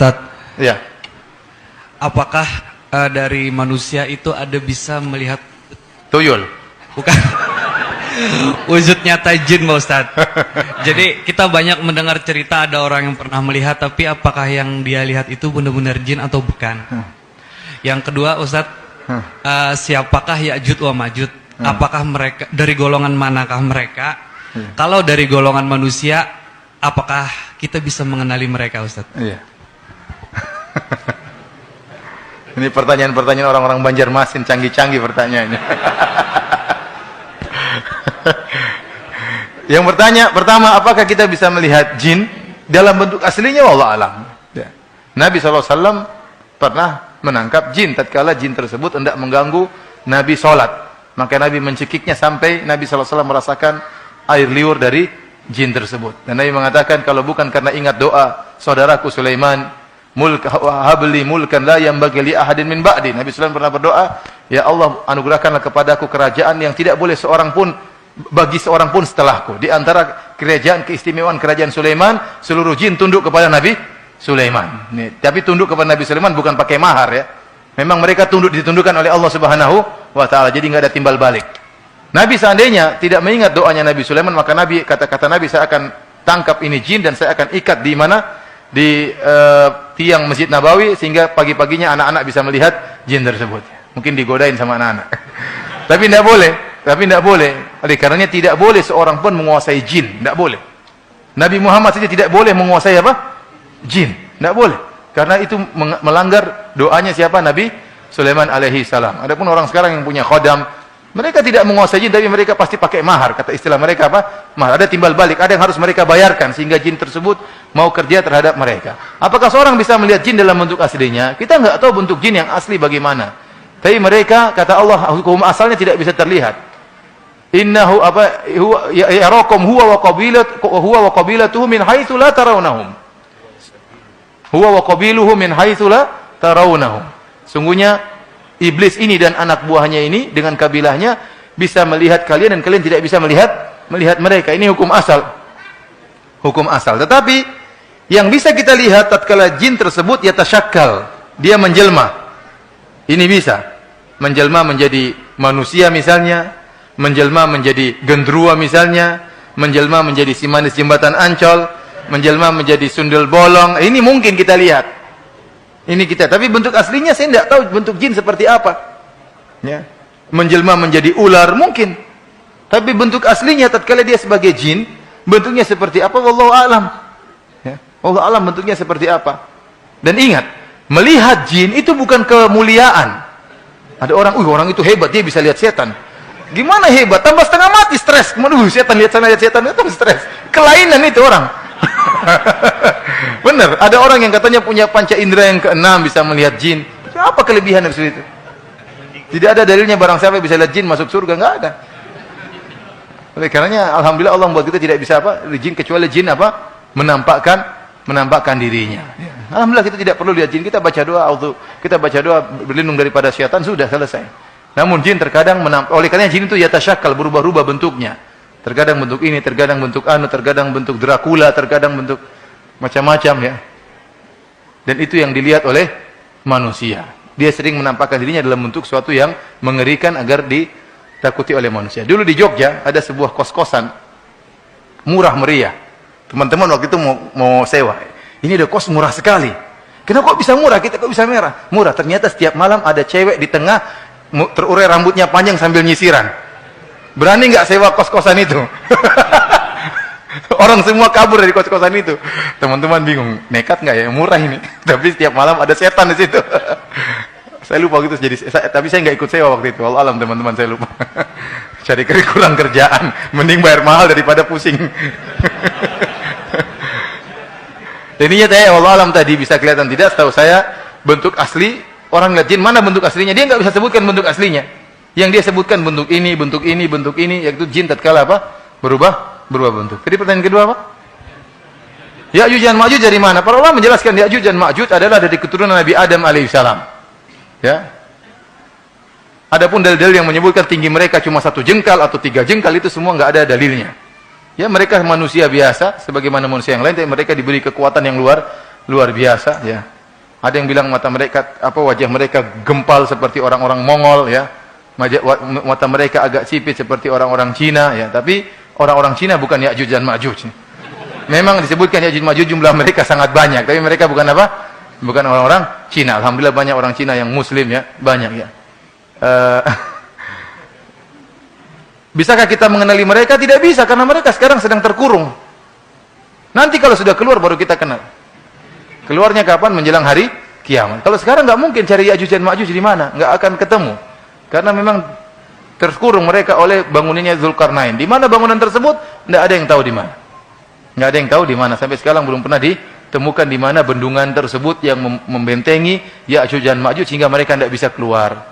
Ustadz, Ya. apakah dari manusia itu ada bisa melihat Tuyul. bukan wujud nyata jin, Pak Ustadz? Jadi kita banyak mendengar cerita ada orang yang pernah melihat, tapi apakah yang dia lihat itu benar-benar jin atau bukan? Yang kedua, Ustadz, siapakah Ya'juj wa Ma'juj? Apakah mereka dari golongan manakah mereka? Kalau dari golongan manusia, apakah kita bisa mengenali mereka, Ustadz? Iya. Ini pertanyaan-pertanyaan orang-orang Banjarmasin, canggih-canggih pertanyaannya. Yang pertama, apakah kita bisa melihat jin dalam bentuk aslinya? Wallahu alam. Ya. Nabi SAW pernah menangkap jin tatkala jin tersebut hendak mengganggu Nabi sholat. Maka Nabi mencekiknya sampai Nabi SAW merasakan air liur dari jin tersebut. Dan Nabi mengatakan, kalau bukan karena ingat doa saudaraku Sulaiman, habli mulkan la yanbaghi li ahadin min ba'di. Nabi SAW pernah berdoa, ya Allah, anugerahkanlah kepadaku kerajaan yang tidak boleh seorang pun bagi seorang pun setelahku. Di antara kerajaan keistimewaan kerajaan Sulaiman, seluruh jin tunduk kepada Nabi Sulaiman. Tapi tunduk kepada Nabi Sulaiman bukan pakai mahar ya. Memang mereka ditundukkan oleh Allah Subhanahu wa taala. Jadi enggak ada timbal balik. Nabi seandainya tidak mengingat doanya Nabi Sulaiman, maka Nabi kata-kata Nabi, saya akan tangkap ini jin dan saya akan ikat di mana? Di tiang Masjid Nabawi, sehingga pagi-paginya anak-anak bisa melihat jin tersebut. Mungkin digodain sama anak-anak. Tapi tidak boleh. Oleh karenanya tidak boleh seorang pun menguasai jin, tidak boleh. Nabi Muhammad saja tidak boleh menguasai apa? Jin, tidak boleh. Karena itu melanggar doanya siapa? Nabi Sulaiman alaihi salam. Adapun orang sekarang yang punya khodam, mereka tidak menguasai jin, tapi mereka pasti pakai mahar. Kata istilah mereka apa? Mahar. Ada timbal balik, ada yang harus mereka bayarkan sehingga jin tersebut mau kerja terhadap mereka. Apakah seorang bisa melihat jin dalam bentuk aslinya? Kita enggak tahu bentuk jin yang asli bagaimana. Tapi mereka, kata Allah, hukum asalnya tidak bisa terlihat. Innahu yarakum huwa wa qabilatuhu min haitsu la tarawnahum. Huwa wa qabiluhu min haitsu la tarawnahum. Sungguhnya iblis ini dan anak buahnya ini dengan kabilahnya bisa melihat kalian dan kalian tidak bisa melihat mereka. Ini hukum asal. Hukum asal. Tetapi yang bisa kita lihat tatkala jin tersebut yatasyakkal, dia menjelma. Ini bisa menjelma menjadi manusia misalnya, menjelma menjadi gendruwo misalnya, menjelma menjadi si manis jembatan Ancol, menjelma menjadi sundel bolong. Ini mungkin kita lihat. Ini kita, tapi bentuk aslinya saya tidak tahu bentuk jin seperti apa. Ya. Menjelma menjadi ular mungkin. Tapi bentuk aslinya tatkala dia sebagai jin, bentuknya seperti apa? Wallahu a'lam. Ya. Allah alam bentuknya seperti apa. Dan ingat, melihat jin itu bukan kemuliaan. Ada orang itu hebat, dia bisa lihat setan. Gimana hebat? Tambah setengah mati, stres. Setan lihat sana, lihat setan, itu stres. Kelainan itu orang. Benar, ada orang yang katanya punya panca indera yang keenam, bisa melihat jin. Apa kelebihan dari itu? Tidak ada dalilnya barang siapa bisa lihat jin masuk surga, enggak ada. Oleh karenanya alhamdulillah Allah membuat kita tidak bisa jin, kecuali jin menampakkan dirinya. Alhamdulillah kita tidak perlu lihat jin, kita baca doa berlindung daripada syaitan, sudah selesai. Namun jin terkadang oleh karena jin itu yatasyakkal, berubah-ubah bentuknya. Terkadang bentuk ini, terkadang bentuk terkadang bentuk Dracula, terkadang bentuk macam-macam ya. Dan itu yang dilihat oleh manusia. Dia sering menampakkan dirinya dalam bentuk suatu yang mengerikan agar ditakuti oleh manusia. Dulu di Jogja ada sebuah kos-kosan murah meriah. Teman-teman waktu itu mau sewa. Ini ada kos murah sekali. Kenapa kok bisa murah? Kita kok bisa murah? Ternyata setiap malam ada cewek di tengah terurai rambutnya panjang sambil nyisiran. Berani nggak sewa kos-kosan itu? Orang semua kabur dari kos-kosan itu. Teman-teman bingung, nekat nggak ya? Murah ini. Tapi setiap malam ada setan di situ. Saya lupa gitu. Tapi saya nggak ikut sewa waktu itu. Allah alam teman-teman, saya lupa. Cari kurang kerjaan, mending bayar mahal daripada pusing. Ininya tadi Allah alam tadi bisa kelihatan tidak? Setahu saya bentuk asli orang lihat jin, mana bentuk aslinya? Dia nggak bisa sebutkan bentuk aslinya. Yang dia sebutkan bentuk ini, yaitu jin tatkala berubah bentuk. Jadi pertanyaan kedua apa? Ya'juj dan Ma'juj dari mana? Para ulama menjelaskan Ya'juj dan Ma'juj adalah dari keturunan Nabi Adam alaihissalam. Ya. Adapun dalil-dalil yang menyebutkan tinggi mereka cuma 1 jengkal atau 3 jengkal itu semua nggak ada dalilnya. Ya, mereka manusia biasa sebagaimana manusia yang lain, tapi mereka diberi kekuatan yang luar luar biasa ya. Ada yang bilang mata mereka wajah mereka gempal seperti orang-orang Mongol ya. Mata mereka agak sipit seperti orang-orang Cina ya. Tapi orang-orang Cina bukan Ya'juj dan Ma'juj. Memang disebutkan Ya'juj Ma'juj jumlah mereka sangat banyak, tapi mereka bukan apa? Bukan orang-orang Cina. Alhamdulillah banyak orang Cina yang muslim ya, banyak ya. Bisakah kita mengenali mereka? Tidak bisa, karena mereka sekarang sedang terkurung. Nanti kalau sudah keluar baru kita kenal. Keluarnya kapan? Menjelang hari kiamat. Kalau sekarang nggak mungkin cari Ya'juj dan Ma'juj di mana, nggak akan ketemu. Karena memang terkurung mereka oleh bangunannya Zulkarnain. Di mana bangunan tersebut? Nggak ada yang tahu di mana. Nggak ada yang tahu di mana. Sampai sekarang belum pernah ditemukan di mana bendungan tersebut yang membentengi Ya'juj dan Ma'juj sehingga mereka tidak bisa keluar.